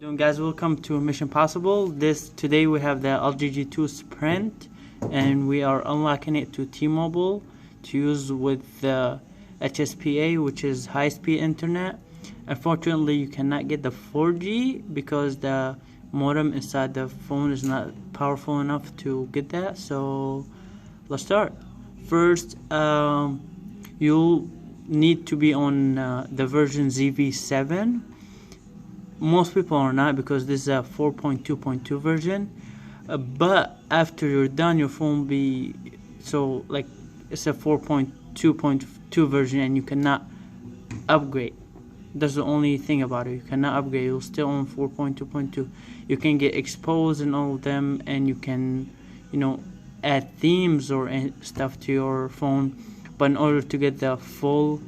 Doing, guys, welcome to Mission Possible. Today we have the LG 2 Sprint, and we are unlocking it to T-Mobile to use with the HSPA, which is high-speed internet. Unfortunately, you cannot get the 4G because the modem inside the phone is not powerful enough to get that. So let's start. First, you'll need to be on the version ZV7. Most people are not, because this is a 4.2.2 version, but after you're done, your phone will be it's a 4.2.2 version, and you cannot upgrade. That's the only thing about it. You cannot upgrade. You'll still on 4.2.2. You can get exposed in all of them, and you can add themes or stuff to your phone, but in order to get the full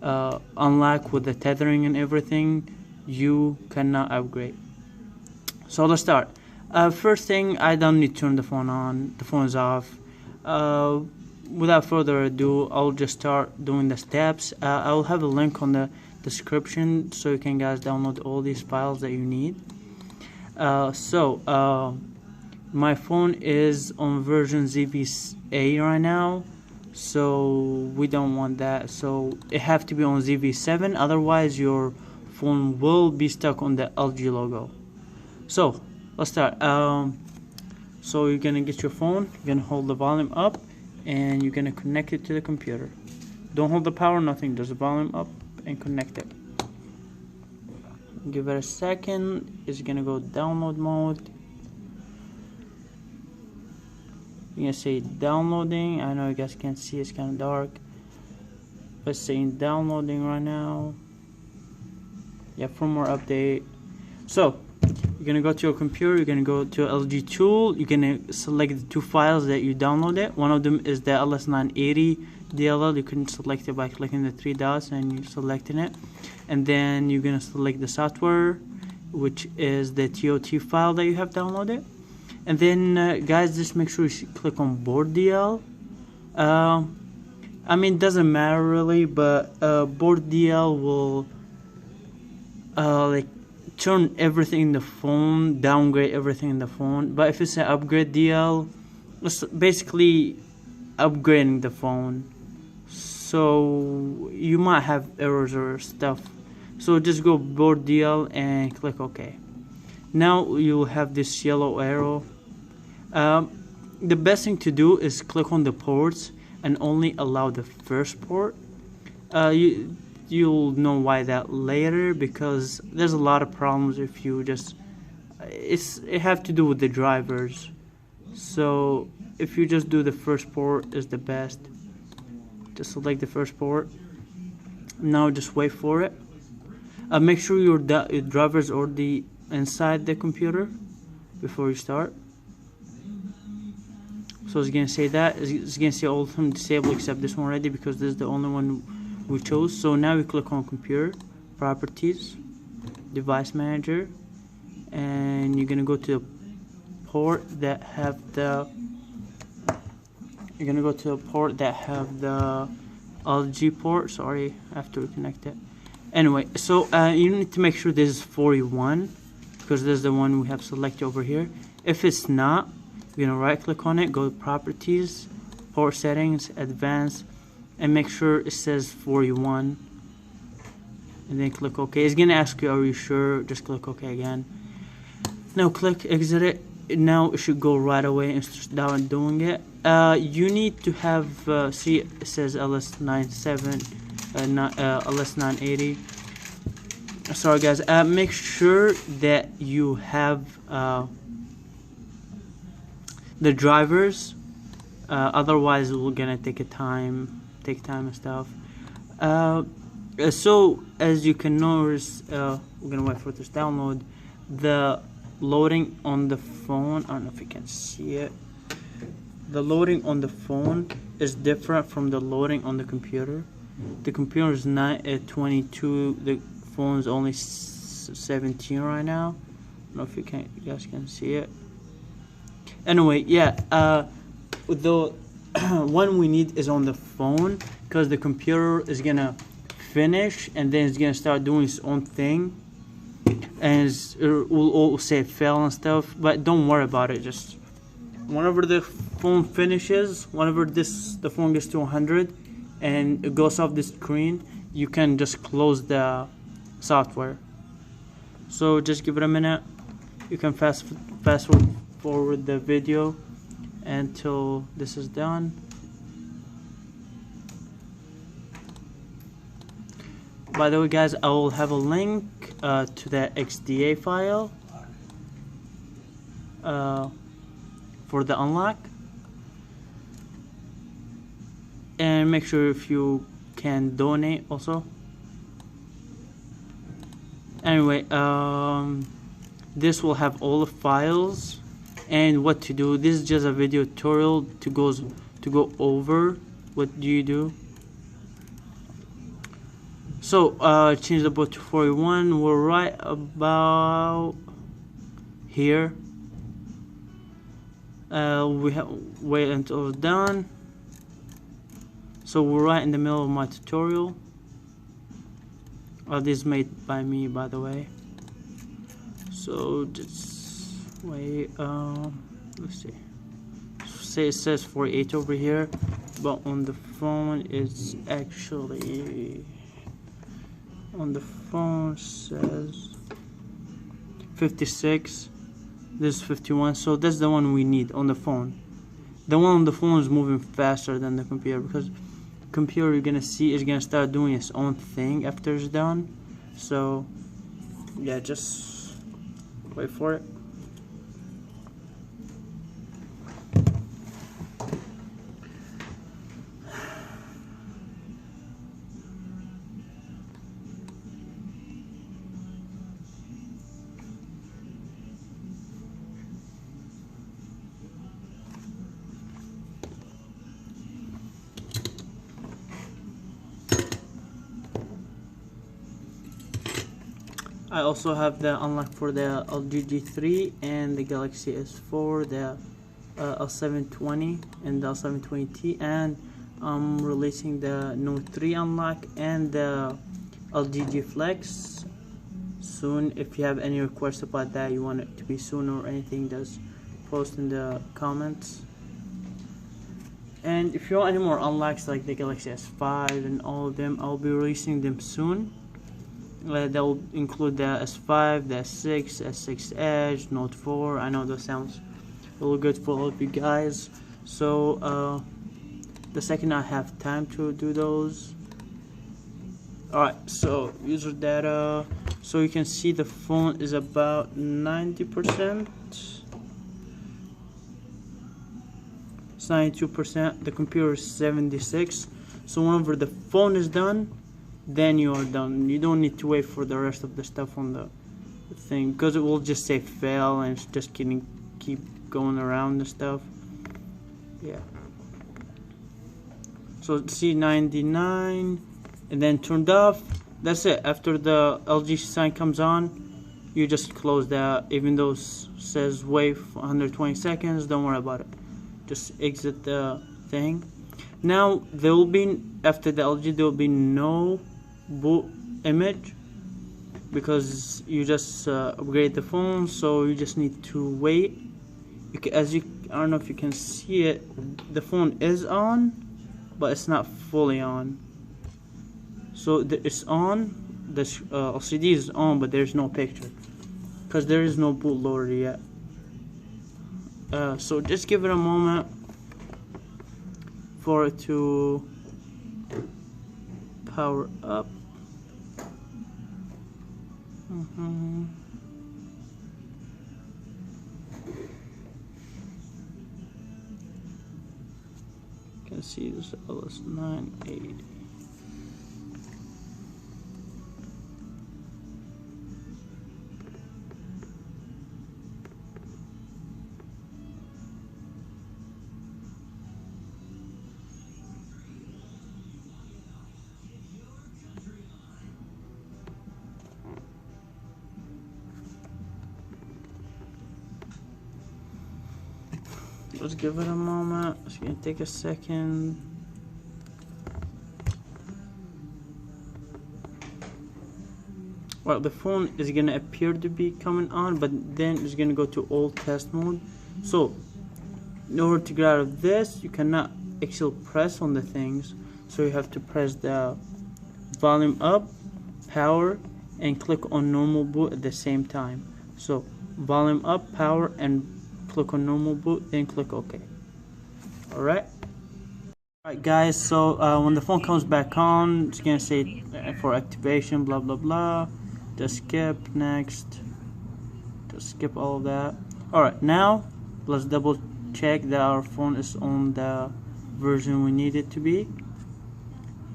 unlock with the tethering and everything, you cannot upgrade. So let's start. First thing, I don't need to turn the phone on. The phone is off. Without further ado, I'll just start doing the steps. I'll have a link on the description so you can guys download all these files that you need. My phone is on version ZV8 right now, so we don't want that. So it have to be on ZV7, otherwise your phone will be stuck on the LG logo. So let's start. So you're gonna get your phone, you're gonna hold the volume up, and you're gonna connect it to the computer. Don't hold the power, nothing, just the volume up and connect it. Give it a second. It's gonna go download mode. You're gonna say downloading. I know you guys can't see, it's kind of dark, but it's saying downloading right now. Yeah, firmware update. So you're gonna go to your computer, you're gonna go to LG tool, you're gonna select the two files that you downloaded. One of them is the LS980 DLL. You can select it by clicking the three dots and you're selecting it, and then you're gonna select the software, which is the TOT file that you have downloaded. And then guys, just make sure you click on board DL. I mean, it doesn't matter really, but board DL will turn everything in the phone, downgrade everything in the phone. But if it's an upgrade DL, it's basically upgrading the phone, so you might have errors or stuff. So just go board DL and click OK. Now you'll have this yellow arrow. The best thing to do is click on the ports and only allow the first port. You'll know why that later, because there's a lot of problems if you just it have to do with the drivers. So if you just do the first port is the best. Just select the first port. Now just wait for it. Make sure your drivers are already inside the computer before you start. So it's gonna say that it's gonna say all of them disabled except this one already, because this is the only one we chose. So now we click on computer properties, device manager, and you're gonna go to the port that have the LG port. Sorry, I have to reconnect it. Anyway, so you need to make sure this is 41, because this is the one we have selected over here. If it's not, you're gonna right click on it, go to properties, port settings, advanced, and make sure it says 41, and then click OK. It's gonna ask you, are you sure? Just click OK again. Now click exit it. Now it should go right away and start doing it. You need to have see, it says LS980. Sorry guys. Make sure that you have the drivers, otherwise we're gonna take time and stuff. So as you can notice, we're gonna wait for this download. The loading on the phone, I don't know if you can see it, the loading on the phone is different from the loading on the computer. The computer is not at 22, the phone is only 17 right now. I don't know if you guys can see it. Anyway, yeah, the one we need is on the phone, because the computer is gonna finish and then it's gonna start doing its own thing. and it will all say fail and stuff, but don't worry about it. Just whenever the phone finishes, whenever the phone gets to 100 and it goes off the screen, you can just close the software. So just give it a minute. You can fast forward the video until this is done. By the way, guys, I will have a link to the XDA file for the unlock, and make sure if you can donate also. Anyway, this will have all the files and what to do. This is just a video tutorial to go over what do you do. So change the boot to 41. We're right about here. We have wait until it's done. So we're right in the middle of my tutorial. This is made by me, by the way. So just wait. Let's see. Say it says 48 over here, but on the phone it's actually says 56. This is 51. So that's the one we need on the phone. The one on the phone is moving faster than the computer, because computer you're gonna see is gonna start doing its own thing after it's done. So yeah, just wait for it. I also have the unlock for the LG G3 and the Galaxy S4, the L720 and the L720T, and I'm releasing the Note 3 unlock and the LG G Flex soon. If you have any requests about that, you want it to be soon or anything, just post in the comments. And if you want any more unlocks like the Galaxy S5 and all of them, I'll be releasing them soon. That will include the S5, the S6, S6 Edge, Note 4. I know that sounds a little good for all of you guys. So the second I have time to do those. Alright, so user data. So you can see the phone is about 90%. It's 92%. The computer is 76%. So whenever the phone is done, then you are done. You don't need to wait for the rest of the stuff on the thing, because it will just say fail and it's just keep going around and stuff. Yeah. So see 99 and then turned off. That's it. After the LG sign comes on, you just close that. Even though it says wait for 120 seconds, don't worry about it. Just exit the thing. Now there will be, after the LG, there will be no boot image, because you just upgrade the phone, so you just need to wait. I don't know if you can see it, the phone is on, but it's not fully on. So it's on, the LCD is on, but there's no picture, because there is no bootloader yet. So just give it a moment for it to power up. You can see this LS980. Let's give it a moment. It's gonna take a second. Well, the phone is gonna appear to be coming on, but then it's gonna go to all test mode. So in order to get out of this, you cannot actually press on the things, so you have to press the volume up, power, and click on normal boot at the same time. So volume up, power, and click on normal boot, then click OK. Alright guys, so when the phone comes back on, it's gonna say for activation blah blah blah, just skip, next, just skip all of that. Alright, now let's double check that our phone is on the version we need it to be.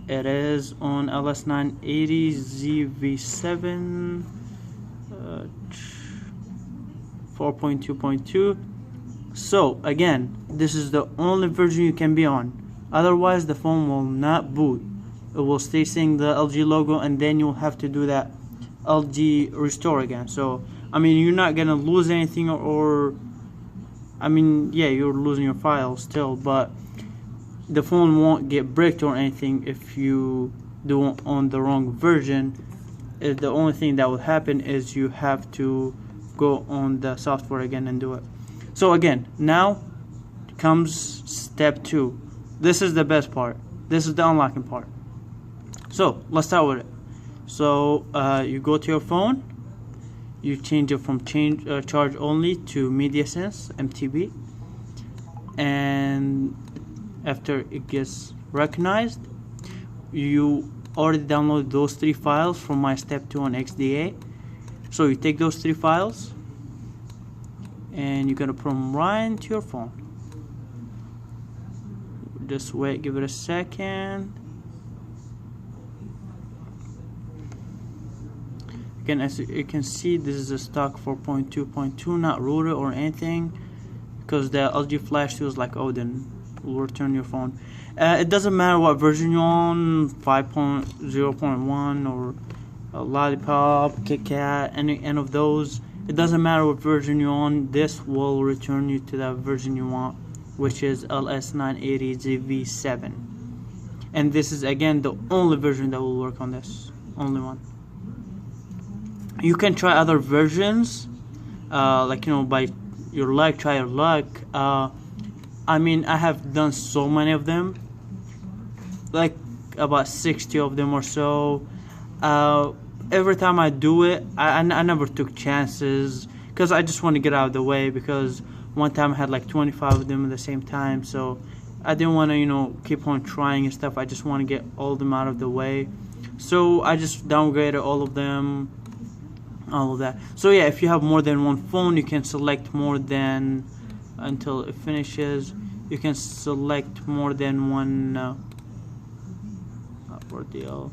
It is on LS980 ZV7 4.2.2. So again, this is the only version you can be on, otherwise the phone will not boot. It will stay seeing the LG logo, and then you'll have to do that LG restore again. So I mean, you're not gonna lose anything, or I mean, yeah, you're losing your files still, but the phone won't get bricked or anything if you do on the wrong version. The only thing that will happen is you have to go on the software again and do it. So again, now comes step 2. This is the best part. This is the unlocking part. So let's start with it. So you go to your phone, you change it from charge only to MediaSense MTB, and after it gets recognized, you already download those 3 files from my step 2 on XDA. So you take those 3 files and you're gonna put them right into your phone. Just wait, give it a second. Again, as you can see, this is a stock 4.2.2, not rooted or anything, because the LG Flash 2 is like, oh, then we'll return your phone. It doesn't matter what version you're on, 5.0.1 or Lollipop, KitKat, any of those. It doesn't matter what version you're on, this will return you to that version you want, which is LS980 ZV7. And this is again the only version that will work on this, only one. You can try other versions, like, you know, by your luck, try your luck. I mean, I have done so many of them, like about 60 of them or so. Every time I do it, I never took chances, because I just want to get out of the way, because one time I had like 25 of them at the same time, so I didn't want to, you know, keep on trying and stuff. I just want to get all of them out of the way, so I just downgraded all of them, all of that. So yeah, if you have more than one phone, you can select more than, until it finishes, you can select more than one ordeal.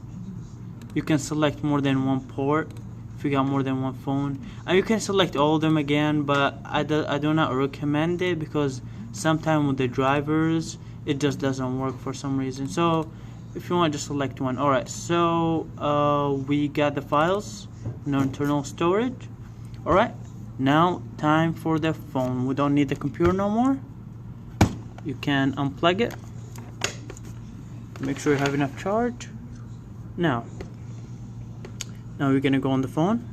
You can select more than one port if you got more than one phone, and you can select all of them again, but I do not recommend it, because sometimes with the drivers it just doesn't work for some reason. So if you want, just select one. Alright, so we got the files in our internal storage. Alright, now time for the phone. We don't need the computer no more. You can unplug it, make sure you have enough charge. Now we're gonna go on the phone,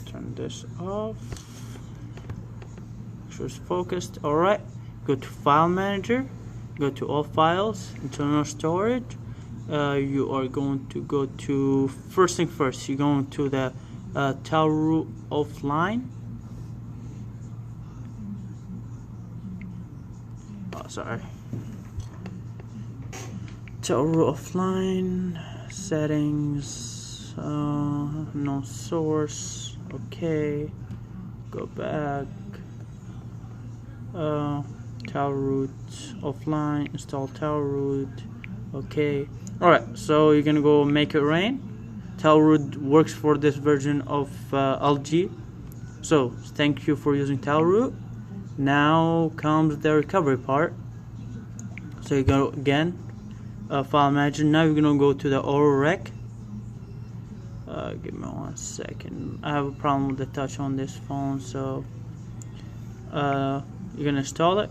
turn this off, make sure it's focused. Alright, go to File Manager, go to All Files, Internal Storage. You are going to go to, first thing first, you're going to the Tauru Offline. Oh, sorry. Tauru Offline, settings, no source, okay, go back, Tauru Offline, install Tauru, okay. Alright, so you're gonna go Make It Rain. Tauru works for this version of LG, so thank you for using Tauru. Now comes the recovery part. So you go again, File Manager. Now you're gonna go to the Auto Rec. Give me 1 second. I have a problem with the touch on this phone, so you're gonna install it.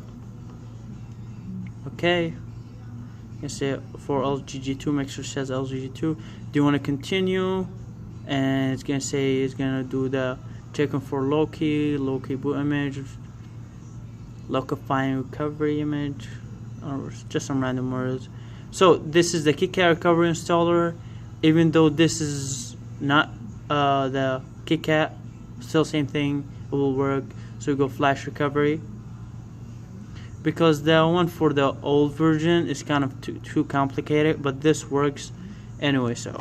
Okay. You can say for LGG2, make sure it says LGG2. Do you want to continue? And it's gonna say it's gonna do the checking for low-key boot image, local-fine recovery image, or just some random words. So this is the KitKat recovery installer. Even though this is not the KitKat, still same thing, it will work. So we go flash recovery, because the one for the old version is kind of too complicated, but this works anyway. So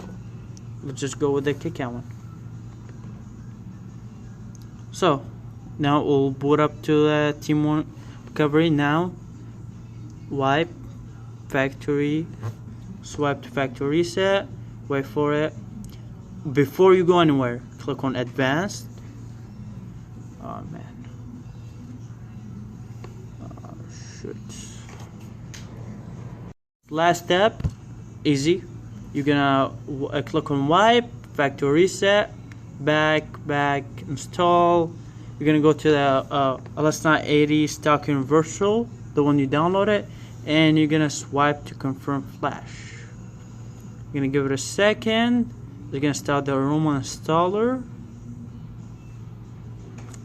let's just go with the KitKat one. So now we'll boot up to the Tm.Att recovery. Now wipe factory, swipe to factory reset, wait for it. Before you go anywhere, click on advanced. Oh man, oh shit. Last step, easy. You're gonna click on wipe, factory reset, back, install. You're gonna go to the LS980 stock universal, the one you downloaded, and you're gonna swipe to confirm flash. You're gonna give it a second. You're gonna start the aroma installer.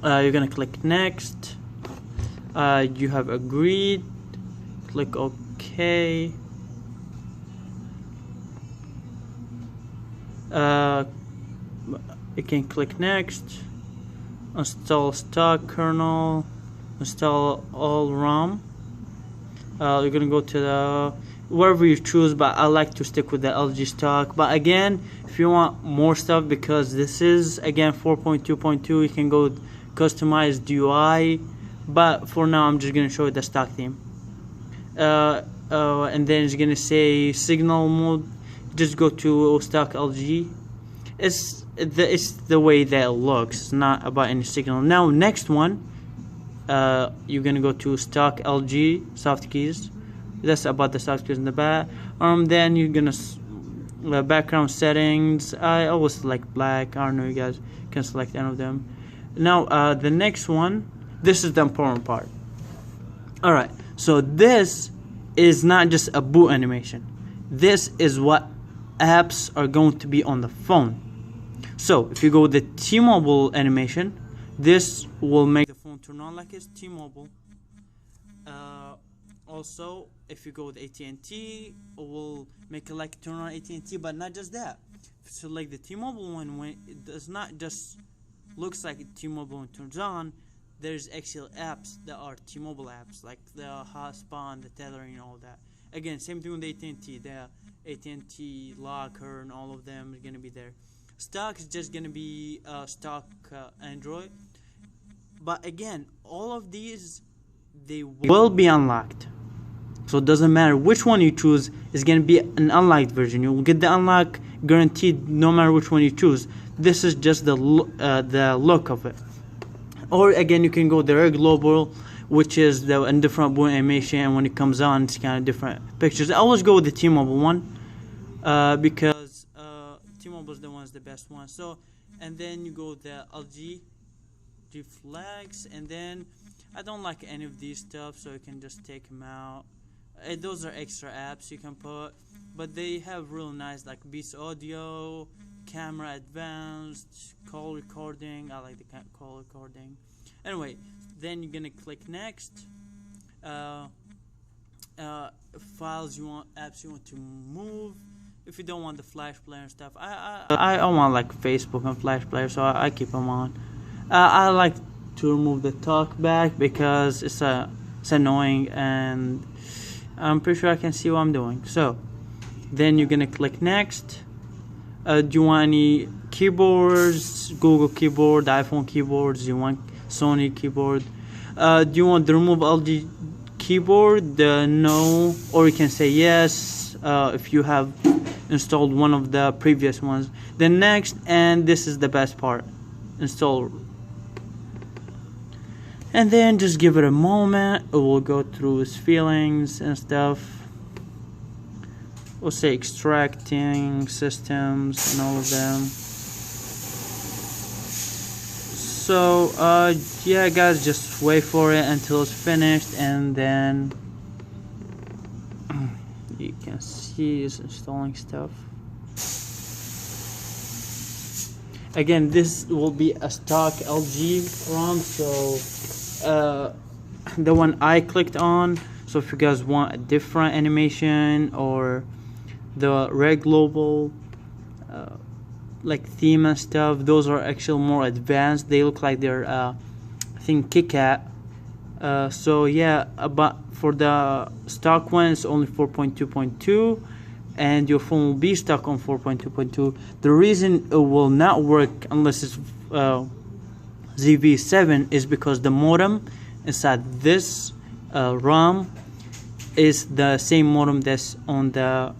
You're gonna click next. You have agreed. Click OK. You can click next. Install stock kernel. Install all ROM. You're gonna go to the wherever you choose, but I like to stick with the LG stock. But again, if you want more stuff, because this is again 4.2.2, you can go customize UI. But for now, I'm just gonna show you the stock theme. And then it's gonna say signal mode. Just go to stock LG. It's the way that it looks. It's not about any signal. Now next one, you're gonna go to stock LG soft keys. That's about the soft keys in the back. Then you're gonna background settings. I always select black. I don't know, you guys can select any of them. Now the next one, this is the important part. Alright, so this is not just a boot animation. This is what apps are going to be on the phone. So if you go with the T-Mobile animation, this will make the phone turn on like it's T-Mobile. Also, if you go with AT&T, it will make it like turn on AT&T, but not just that. So like the T-Mobile one, when it does not just looks like T-Mobile and turns on, there's actual apps that are T-Mobile apps, like the hotspot, the tethering, and all that. Again, same thing with AT&T. The AT&T locker and all of them is gonna be there. Stock is just gonna be stock Android. But again, all of these, they will be unlocked. So it doesn't matter which one you choose, it's gonna be an unlocked version. You will get the unlock guaranteed no matter which one you choose. This is just the look of it. Or again, you can go direct global, which is the different boot animation, and when it comes on, it's kind of different pictures. I always go with the T-Mobile one because T-Mobile is the best one. So, and then you go the LG flags, and then I don't like any of these stuff, so you can just take them out. Those are extra apps you can put, but they have real nice like Beats Audio, Camera Advanced, call recording. I like the call recording. Anyway, then you're gonna click next. Files you want, apps you want to move. If you don't want the Flash player and stuff, I want like Facebook and Flash player, so I keep them on. I like to remove the talkback because it's annoying, and I'm pretty sure I can see what I'm doing. So then you're gonna click next. Do you want any keyboards? Google keyboard, iPhone keyboards? You want Sony keyboard? Do you want the remove LG keyboard? No, or you can say yes if you have installed one of the previous ones. Then next, and this is the best part, install. And then just give it a moment. It will go through its feelings and stuff. We'll say extracting systems and all of them. So yeah guys, just wait for it until it's finished, and then you can see is installing stuff. Again, this will be a stock LG ROM, so the one I clicked on. So if you guys want a different animation or the Red Global like theme and stuff, those are actually more advanced. They look like they're I think KitKat. So yeah, but for the stock one it's only 4.2.2, and your phone will be stuck on 4.2.2. The reason it will not work unless it's ZV7 is because the modem inside this ROM is the same modem that's on the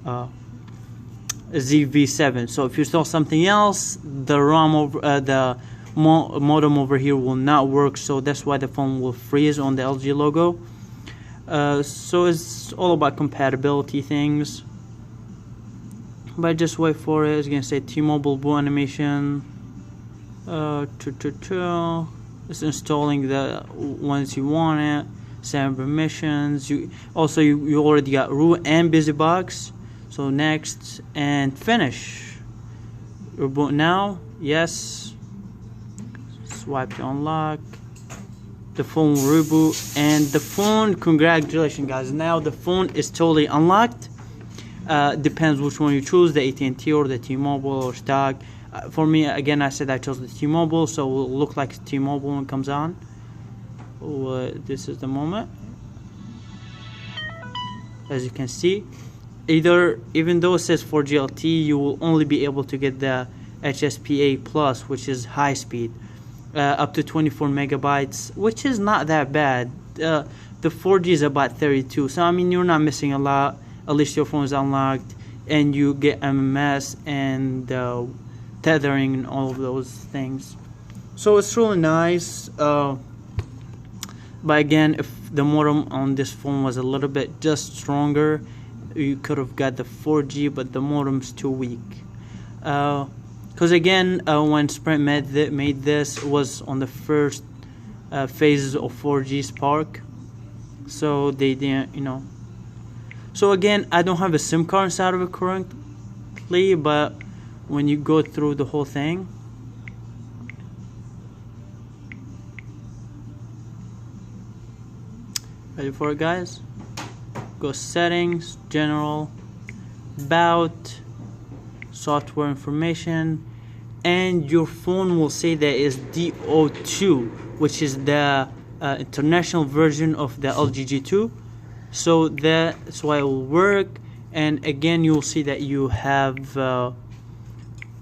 ZV7. So if you install something else, the ROM over the modem over here will not work. So that's why the phone will freeze on the LG logo. So it's all about compatibility things. But just wait for it. It's gonna say T-Mobile boot animation. It's installing the ones you want it. Send permissions. You already got root and BusyBox. So next and finish. Reboot now. Yes. Swipe to unlock. The phone will reboot, and the phone. Congratulations, guys! Now the phone is totally unlocked. Depends which one you choose, the AT&T or the T-Mobile or stock. For me, again, I said I chose the T-Mobile, so it will look like T-Mobile when it comes on. This is the moment. As you can see, even though it says 4G LTE, you will only be able to get the HSPA Plus, which is high speed, up to 24 megabytes, which is not that bad. The 4G is about 32, so I mean you're not missing a lot. At least your phone is unlocked, and you get MMS and tethering and all of those things. So it's really nice. But again, if the modem on this phone was a little bit just stronger, you could have got the 4G, but the modem's too weak. Because again, when Sprint made this, it was on the first phases of 4G Spark, so they didn't, So again, I don't have a SIM card inside of it currently, but when you go through the whole thing, ready for it, guys? Go settings, general, about, software information, and your phone will say that is D02, which is the international version of the LG G2. So that's why it will work. And again, you'll see that you have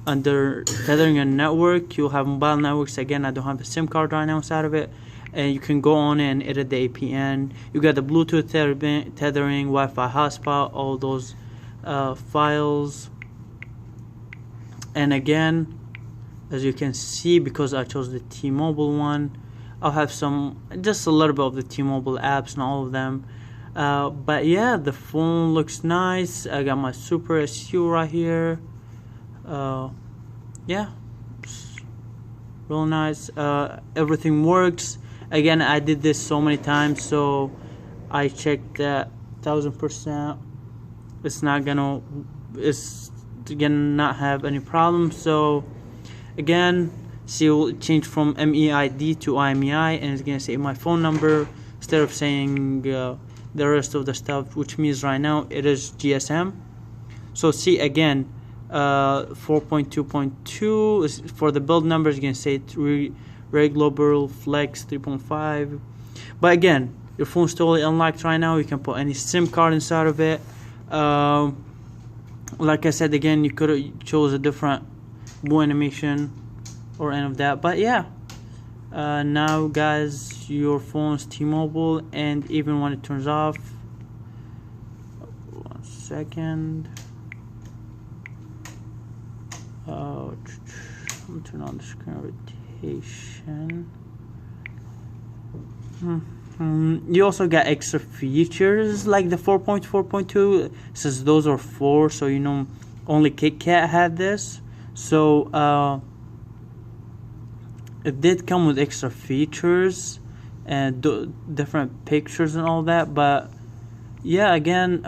under tethering and network, you'll have mobile networks. Again, I don't have a SIM card right now inside of it, and you can go on and edit the APN. You got the Bluetooth tethering, Wi-Fi hotspot, all those files. And again, as you can see, because I chose the T-Mobile one, I'll have just a little bit of the T-Mobile apps, not all of them. But yeah, the phone looks nice. I got my Super SU right here. Yeah, real nice. Everything works. Again, I did this so many times, so I checked that 1000%. It's gonna not have any problems. So again, see, it will change from MEID to IMEI, and it's gonna say my phone number instead of saying the rest of the stuff, which means right now it is GSM. So see, again, 4.2.2 is for the build numbers. You can say Red Global Flex 3.5. But again, your phone's totally unlocked right now. You can put any SIM card inside of it. Like I said, again, you could have chose a different boot animation or any of that. But yeah, now guys, your phone's T-Mobile, and even when it turns off, 1 second. I'm gonna turn on the screen rotation. You also got extra features like the 4.4.2. Since those are 4, so only KitKat had this. So it did come with extra features and different pictures and all that. But yeah, again,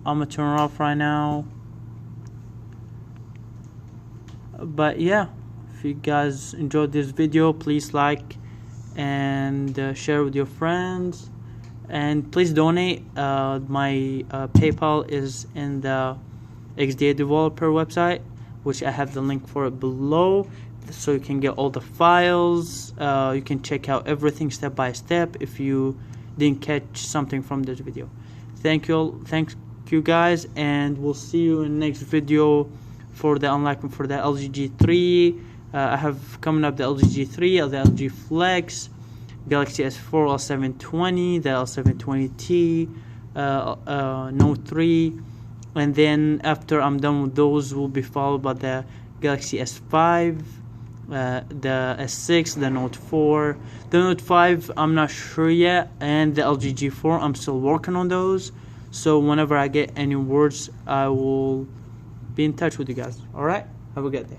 I'm gonna turn it off right now. But yeah, if you guys enjoyed this video, please like and share with your friends, and please donate. My PayPal is in the XDA developer website, which I have the link for it below, so you can get all the files. You can check out everything step by step if you didn't catch something from this video. Thank you guys, and we'll see you in the next video for the unlocking for the LG G3. I have coming up the LG G3, the LG Flex, Galaxy S4, L720, the L720T, Note 3, and then after I'm done with those, will be followed by the Galaxy S5, the S6, the Note 4, the Note 5 I'm not sure yet, and the LG G4 I'm still working on those. So whenever I get any words, I will be in touch with you guys. Alright, have a good day.